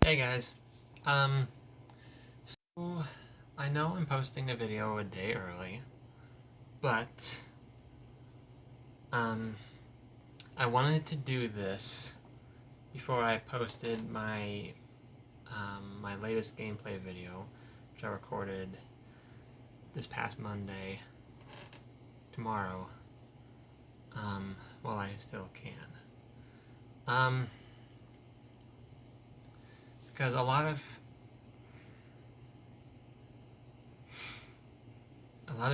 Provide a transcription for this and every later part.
Hey guys, so I know I'm posting a video a day early, but um, I wanted to do this before I posted my latest gameplay video, which I recorded this past Monday, tomorrow, while I still can. Because a lot of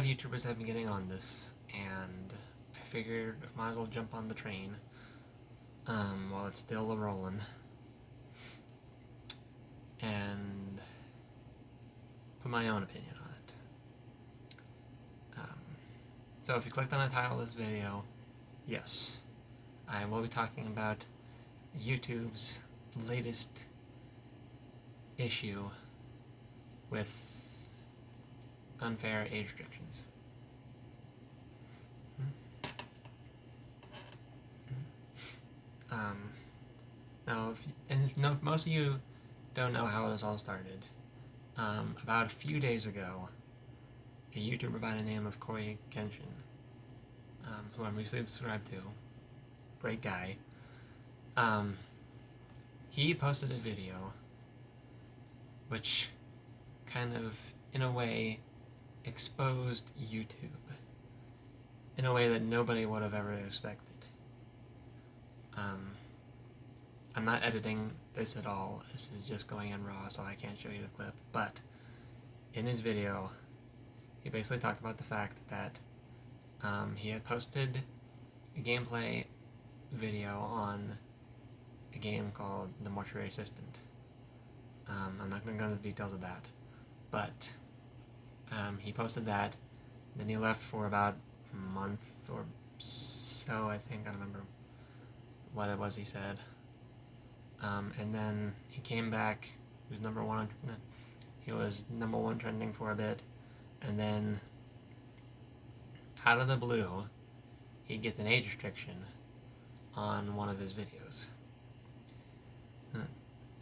YouTubers have been getting on this, and I figured I might as well jump on the train while it's still a rolling, and put my own opinion on it. So if you clicked on the title of this video, yes, I will be talking about YouTube's latest issue with unfair age restrictions. Now, most of you don't know how this all started. About a few days ago, a YouTuber by the name of Corey Kenshin, who I'm recently subscribed to, great guy, he posted a video which kind of, in a way, exposed YouTube in a way that nobody would have ever expected. I'm not editing this at all. This is just going in raw, so I can't show you the clip. But in his video, he basically talked about the fact that he had posted a gameplay video on a game called The Mortuary Assistant. I'm not going to go into the details of that, but he posted that, then he left for about a month or so, I think. I don't remember what it was he said. And then he came back. He was number one. He was number one trending for a bit, and then out of the blue, he gets an age restriction on one of his videos,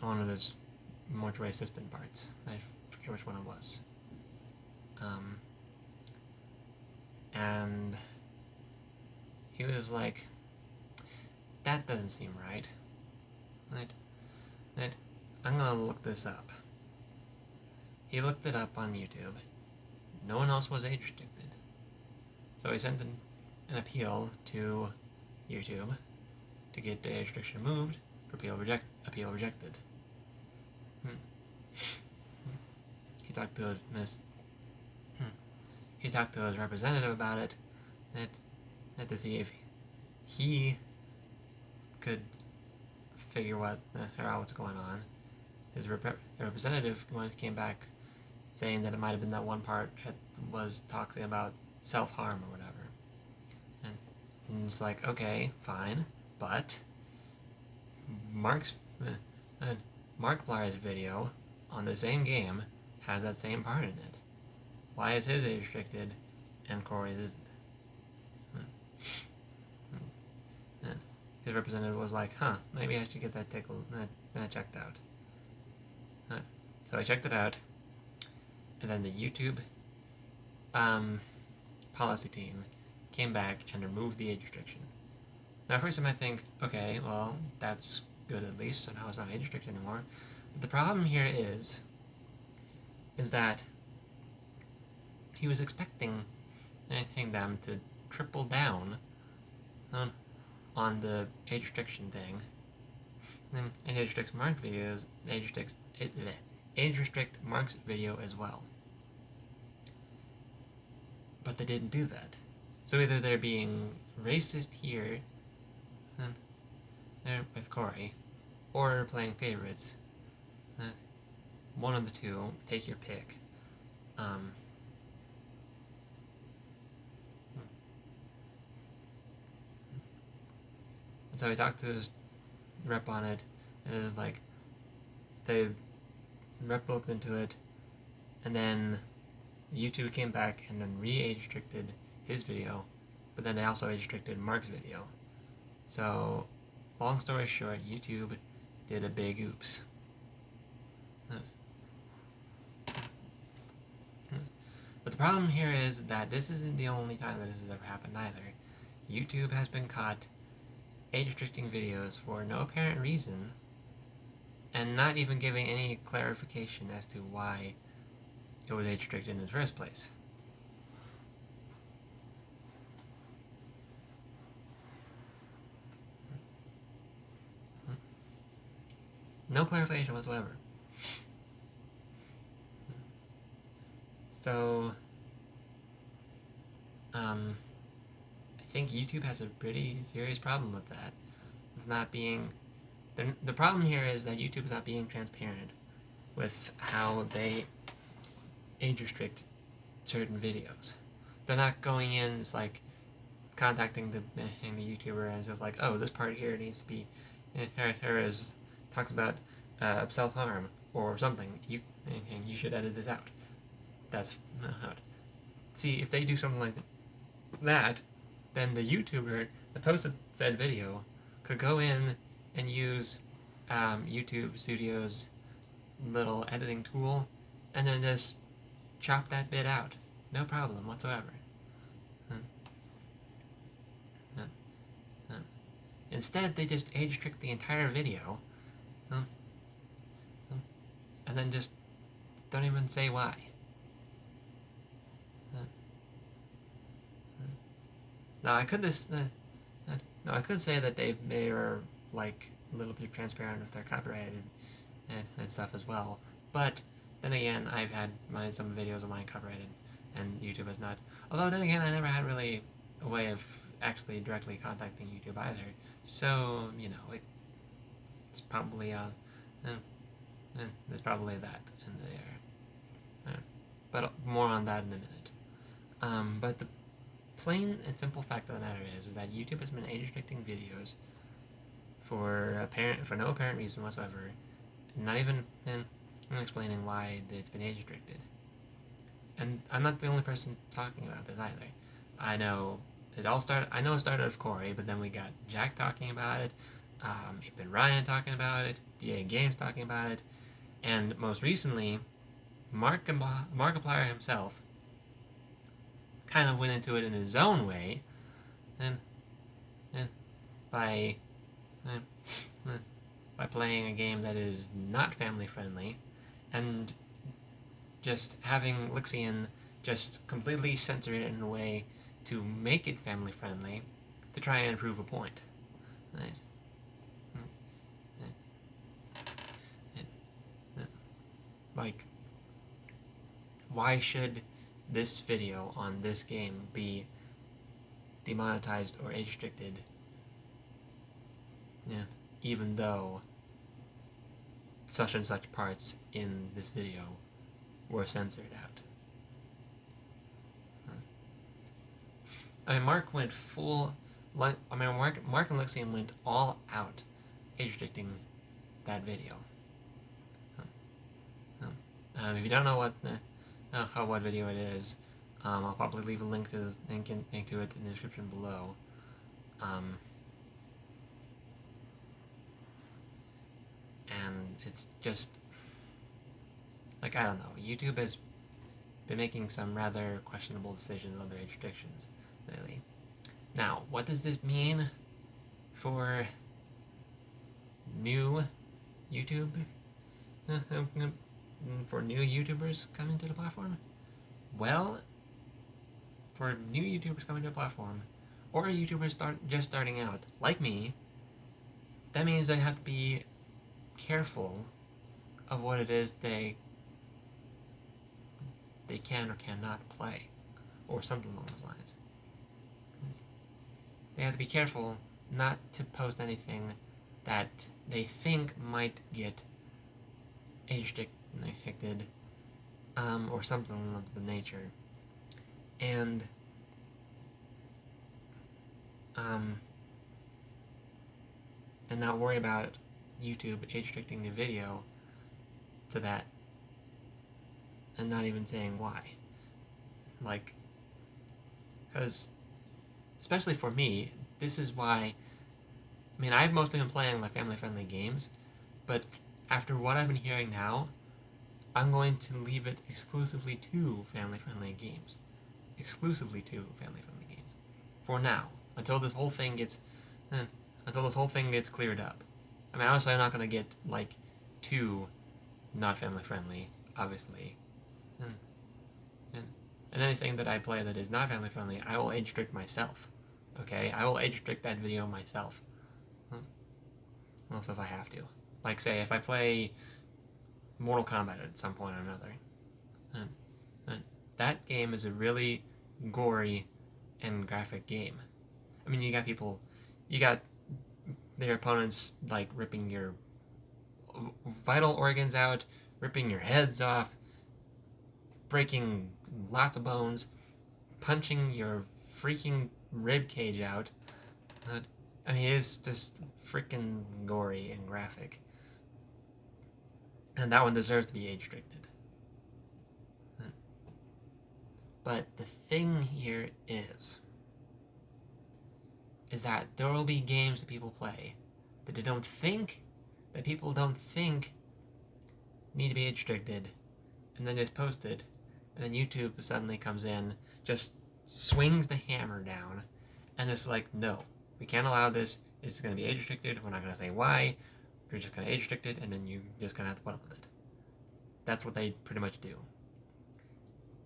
one of his mortuary assistant parts. I forget which one it was. And he was like, "That doesn't seem right. I'm gonna look this up." He looked it up on YouTube. No one else was age restricted. So he sent an appeal to YouTube to get the age restriction removed. Appeal rejected. He talked to his representative about it, and to see if he could figure out what's going on. His representative came back saying that it might have been that one part that was talking about self-harm or whatever. And it's like, okay, fine, but Mark Blyer's video on the same game has that same part in it. Why is his age restricted and Corey's isn't? And his representative was like, maybe I should get that checked out. So I checked it out, and then the YouTube policy team came back and removed the age restriction. Now, at first I might think, okay, well, that's good at least, so now it's not age restricted anymore. But the problem here is that he was expecting them to triple down on the age restriction thing. And age restrict Mark's videos, age restrict Mark's video as well. But they didn't do that. So either they're being racist here with Corey, or playing favorites. One of the two, take your pick. And so we talked to his rep on it, and it was like, the rep looked into it, and then YouTube came back and then re-age restricted his video, but then they also age restricted Mark's video. So, long story short, YouTube did a big oops. But the problem here is that this isn't the only time that this has ever happened either. YouTube has been caught age-restricting videos for no apparent reason, and not even giving any clarification as to why it was age-restricted in the first place. No clarification whatsoever. So, I think YouTube has a pretty serious problem with that. With not being... The problem here is that YouTube is not being transparent with how they age restrict certain videos. They're not going in, it's like, contacting the YouTuber and it's just like, oh, this part here needs to be... Here talks about self-harm or something. You should edit this out. That's not how it... See, if they do something like that, then the YouTuber that posted said video could go in and use YouTube Studio's little editing tool and then just chop that bit out. No problem whatsoever. Instead, they just age restrict the entire video and then just don't even say why. Now I could say that they are like a little bit transparent with their copyright and stuff as well, but then again, I've had some videos of mine copyrighted, and YouTube has not. Although then again, I never had really a way of actually directly contacting YouTube either. So you know, it's probably there's probably that in there. But more on that in a minute. But the plain and simple fact of the matter is that YouTube has been age restricting videos for no apparent reason whatsoever, not even explaining why it's been age restricted. And I'm not the only person talking about this either. I know it started with Corey, but then we got Jack talking about it, Ethan Ryan talking about it, DA Games talking about it, and most recently, Markiplier himself kind of went into it in his own way, and by playing a game that is not family friendly, and just having Lixian just completely censor it in a way to make it family friendly, to try and prove a point. Right? Like, why should this video on this game be demonetized or age restricted, even though such and such parts in this video were censored out? I mean, Mark went Mark and Lixian went all out age restricting that video. If you don't know what video it is, I'll probably leave a link to it in the description below. And it's just like, I don't know, YouTube has been making some rather questionable decisions on their age restrictions lately. Now, what does this mean for new YouTube? For new YouTubers coming to the platform? Well, for new YouTubers coming to the platform, or YouTubers just starting out, like me, that means they have to be careful of what it is they can or cannot play, or something along those lines. They have to be careful not to post anything that they think might get age restricted, or something of the nature, and not worry about YouTube age restricting the video to that, and not even saying why. Like, because especially for me, this is why. I mean, I've mostly been playing my family-friendly games, but after what I've been hearing now, I'm going to leave it exclusively to family-friendly games. Exclusively to family-friendly games. For now. Until this whole thing gets cleared up. I mean, obviously I'm not going to get, like, too not family-friendly, obviously. And, and, and anything that I play that is not family-friendly, I will age restrict myself. Okay? I will age restrict that video myself. Also if I have to. Like, say, if I play Mortal Kombat at some point or another, and that game is a really gory and graphic game. I mean, you got their opponents, like, ripping your vital organs out, ripping your heads off, breaking lots of bones, punching your freaking rib cage out. I mean, it is just freaking gory and graphic. And that one deserves to be age restricted. But the thing here is that there will be games that people play that people don't think need to be age restricted, and then just posted, and then YouTube suddenly comes in, just swings the hammer down, and it's like, no, we can't allow this. It's going to be age restricted. We're not going to say why. We're just going to age restrict it, and then you're just going to have to put up with it. That's what they pretty much do.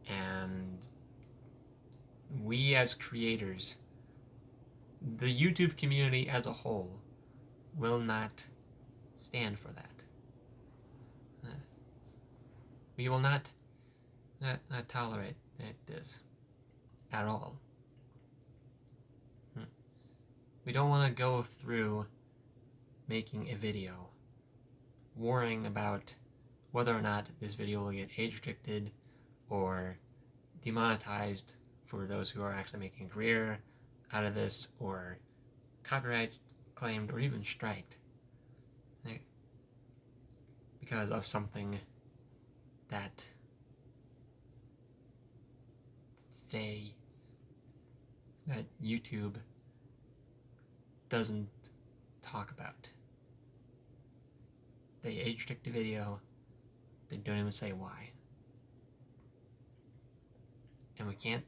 And we as creators, the YouTube community as a whole, will not stand for that. We will not tolerate this at all. We don't want to go through making a video worrying about whether or not this video will get age restricted or demonetized for those who are actually making a career out of this, or copyright claimed, or even striked, because of something that YouTube doesn't talk about. They age restrict the video, they don't even say why. And we can't.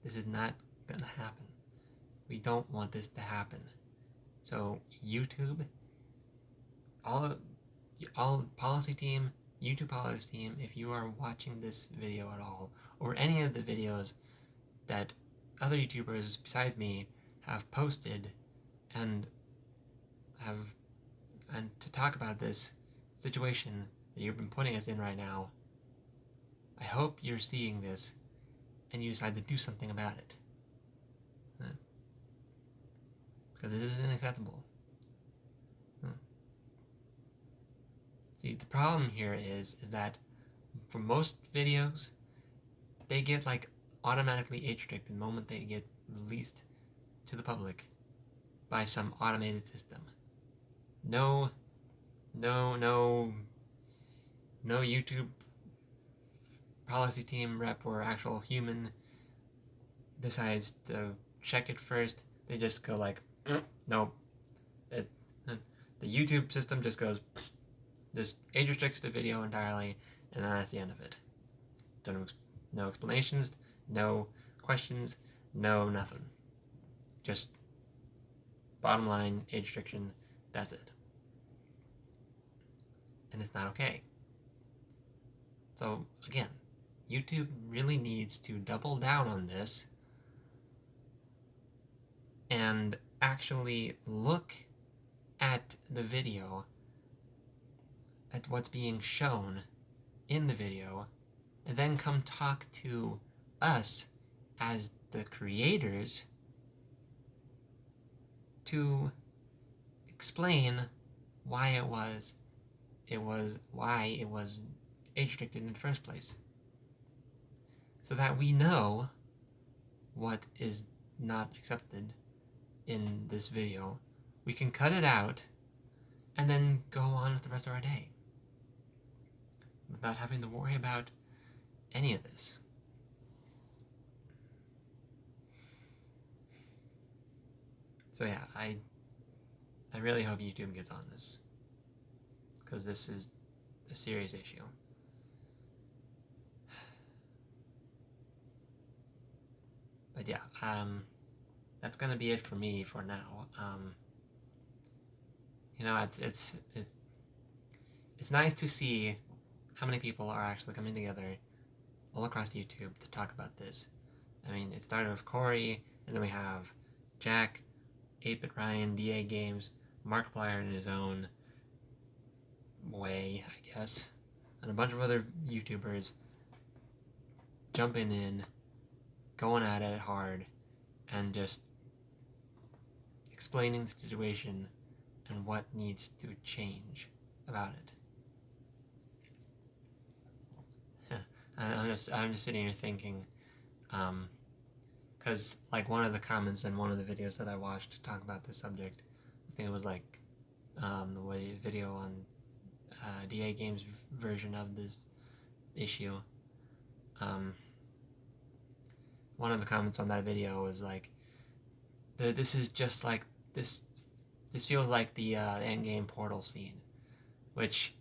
This is not gonna happen. We don't want this to happen. So YouTube, all policy team, YouTube policy team, if you are watching this video at all, or any of the videos that other YouTubers besides me have posted and to talk about this situation that you've been putting us in right now, I hope you're seeing this and you decide to do something about it. Because this is unacceptable. See, the problem here is that for most videos, they get, like, automatically age restricted the moment they get released to the public by some automated system. No YouTube policy team rep or actual human decides to check it first. They just go like, nope. The YouTube system just goes, just age restricts the video entirely, and that's the end of it. No explanations, no questions, no nothing. Just bottom line, age restriction, that's it. And it's not okay. So again, YouTube really needs to double down on this and actually look at the video, at what's being shown in the video, and then come talk to us as the creators to explain why it was age restricted in the first place, so that we know what is not accepted in this video. We can cut it out and then go on with the rest of our day without having to worry about any of this. So yeah, I really hope YouTube gets on this, because this is a serious issue. But yeah, that's gonna be it for me for now. You know, it's nice to see how many people are actually coming together all across YouTube to talk about this. I mean, it started with Corey, and then we have Jack, 8-Bit Ryan, DA Games, Markiplier in his own way, I guess, and a bunch of other YouTubers jumping in, going at it hard, and just explaining the situation and what needs to change about it. I'm just sitting here thinking, because like one of the comments in one of the videos that I watched to talk about this subject, I think it was like the video on DA Games' version of this issue. One of the comments on that video was like, "This is just like this. This feels like the endgame Portal scene," which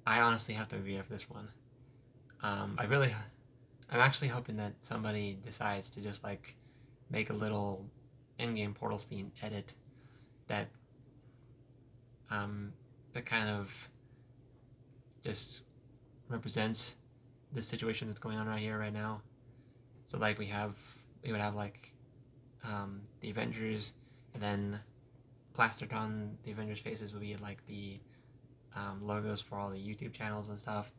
I honestly have to agree with this one. I'm actually hoping that somebody decides to just like make a little endgame Portal scene edit that kind of just represents the situation that's going on right here, right now. So like we would have like the Avengers, and then plastered on the Avengers faces would be like the logos for all the YouTube channels and stuff.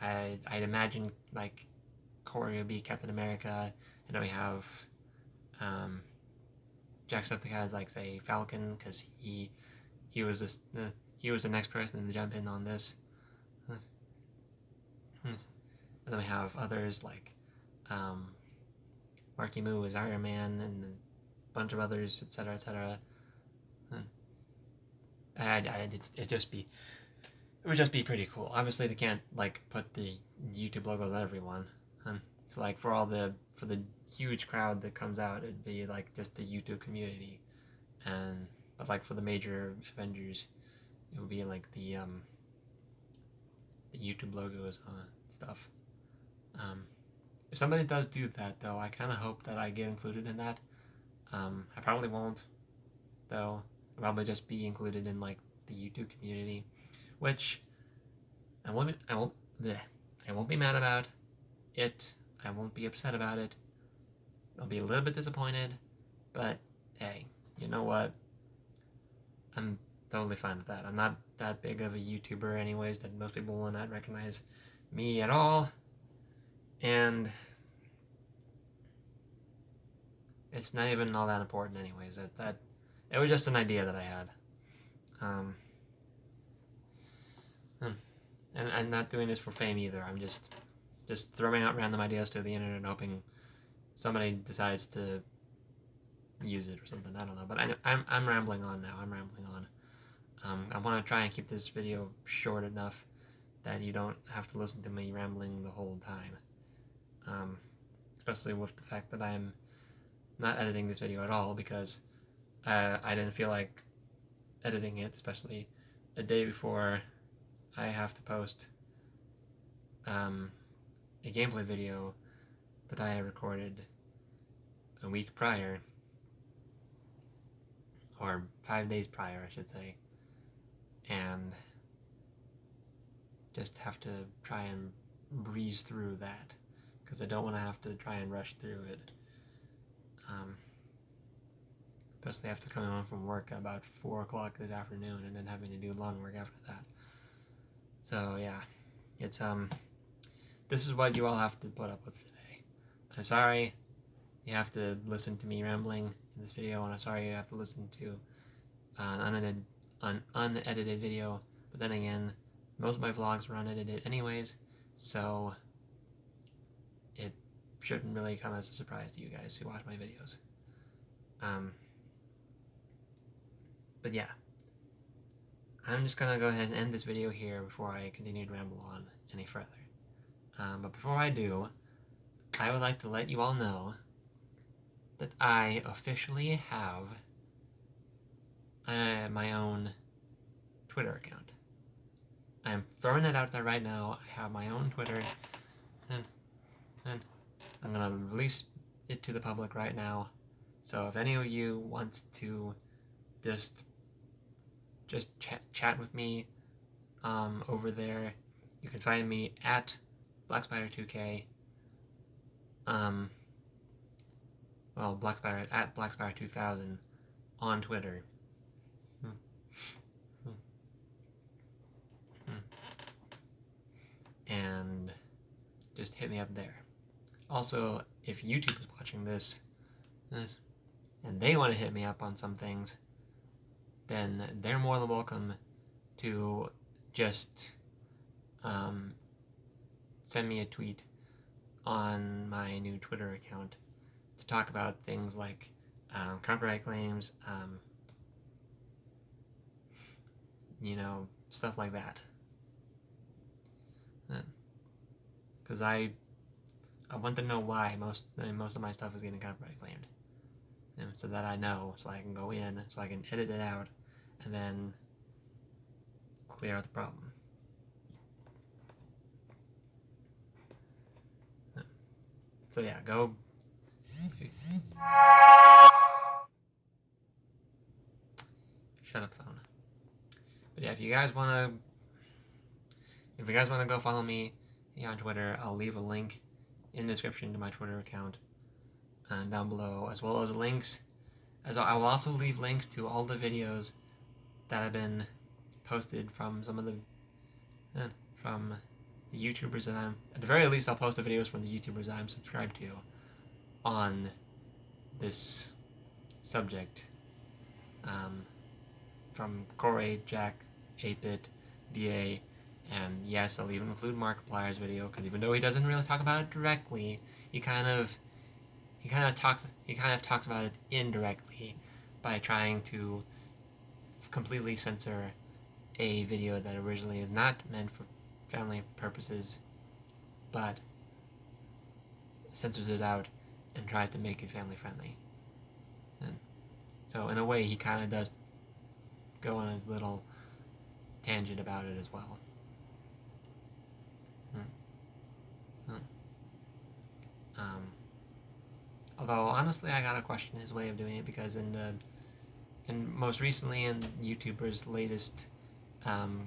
I'd imagine like Corey would be Captain America, and then we have Jacksepticeye as like say Falcon, because he was the next person to jump in on this. And then we have others like Marky Moo as Iron Man, and a bunch of others, etc., etc. It would just be pretty cool. Obviously, they can't like put the YouTube logos on everyone. So like for the huge crowd that comes out, it'd be like just the YouTube community, but like for the major Avengers, it would be like the YouTube logos on stuff. If somebody does do that, though, I kind of hope that I get included in that. I probably won't, though. I'll probably just be included in like the YouTube community, which I won't be mad about it. I won't be upset about it. I'll be a little bit disappointed, but hey, you know what? I'm totally fine with that. I'm not that big of a YouTuber anyways, that most people will not recognize me at all, and it's not even all that important anyways. It was just an idea that I had. And I'm not doing this for fame either. I'm just throwing out random ideas to the internet and hoping somebody decides to use it or something. I don't know. But I'm rambling on now. I'm rambling on. I want to try and keep this video short enough that you don't have to listen to me rambling the whole time. Especially with the fact that I'm not editing this video at all, because I didn't feel like editing it, especially a day before I have to post a gameplay video that I recorded a week prior, or 5 days prior, I should say, and just have to try and breeze through that, because I don't want to have to try and rush through it. Especially after coming home from work at about 4 o'clock this afternoon, and then having to do lawn work after that. So yeah, it's this is what you all have to put up with today. I'm sorry you have to listen to me rambling in this video, and I'm sorry you have to listen to an unedited video. But then again, most of my vlogs were unedited anyways, so it shouldn't really come as a surprise to you guys who watch my videos. But yeah, I'm just gonna go ahead and end this video here before I continue to ramble on any further. But before I do, I would like to let you all know that I officially have my own Twitter account. I'm throwing it out there right now. I have my own Twitter, and I'm gonna release it to the public right now. So if any of you wants to just chat with me over there, you can find me at BlackSpider2K. BlackSpider at BlackSpider2000 on Twitter. And just hit me up there. Also, if YouTube is watching this and they want to hit me up on some things, then they're more than welcome to just send me a tweet on my new Twitter account to talk about things like copyright claims, stuff like that. Because I want to know why most of my stuff is getting copyright claimed, and so that I know, so I can go in, so I can edit it out, and then clear out the problem. So yeah, go. Shut up, phone. But yeah, if you guys wanna go follow me on Twitter, I'll leave a link in the description to my Twitter account down below, as well as links. I will also leave links to all the videos that have been posted from some of the YouTubers that I'm. At the very least, I'll post the videos from the YouTubers that I'm subscribed to on this subject. From Corey, Jack, 8-Bit, DA, and yes, I'll even include Markiplier's video, because even though he doesn't really talk about it directly, he kind of talks about it indirectly by trying to completely censor a video that originally is not meant for family purposes, but censors it out and tries to make it family friendly. And so in a way, he kind of does go on his little tangent about it as well. Although honestly, I gotta question his way of doing it, because most recently in YouTuber's latest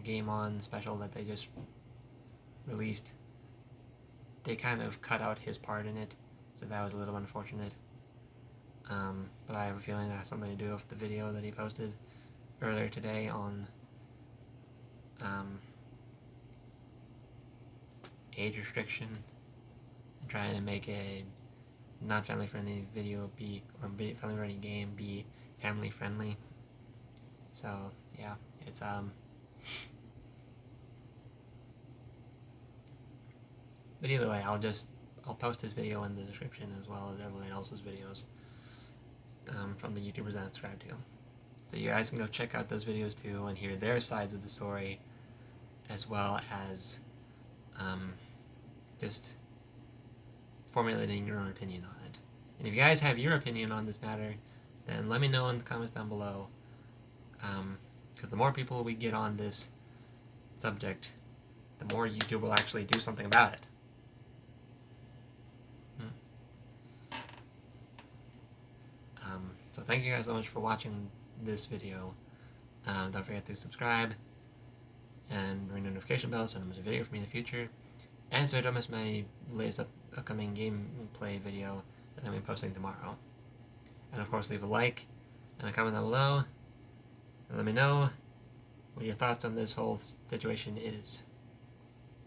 Game On special that they just released, they kind of cut out his part in it, so that was a little unfortunate. But I have a feeling that has something to do with the video that he posted earlier today on age restriction and trying to make a not family friendly video be, or family friendly game be family friendly. So yeah, it's but either way, I'll post his video in the description, as well as everyone else's videos from the YouTubers I subscribe to. So you guys can go check out those videos too and hear their sides of the story, as well as just formulating your own opinion on it. And if you guys have your opinion on this matter, then let me know in the comments down below, because the more people we get on this subject, the more YouTube will actually do something about it. So thank you guys so much for watching this video. Don't forget to subscribe and ring the notification bell so there's a video from me in the future. And so don't miss my latest upcoming gameplay video that I'm going to be posting tomorrow. And of course, leave a like and a comment down below, and let me know what your thoughts on this whole situation is,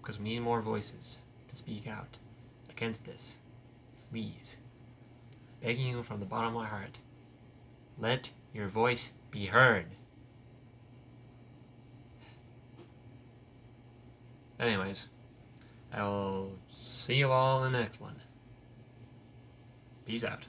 because we need more voices to speak out against this. Please, begging you from the bottom of my heart, let your voice be heard. Anyways, I will see you all in the next one. Peace out.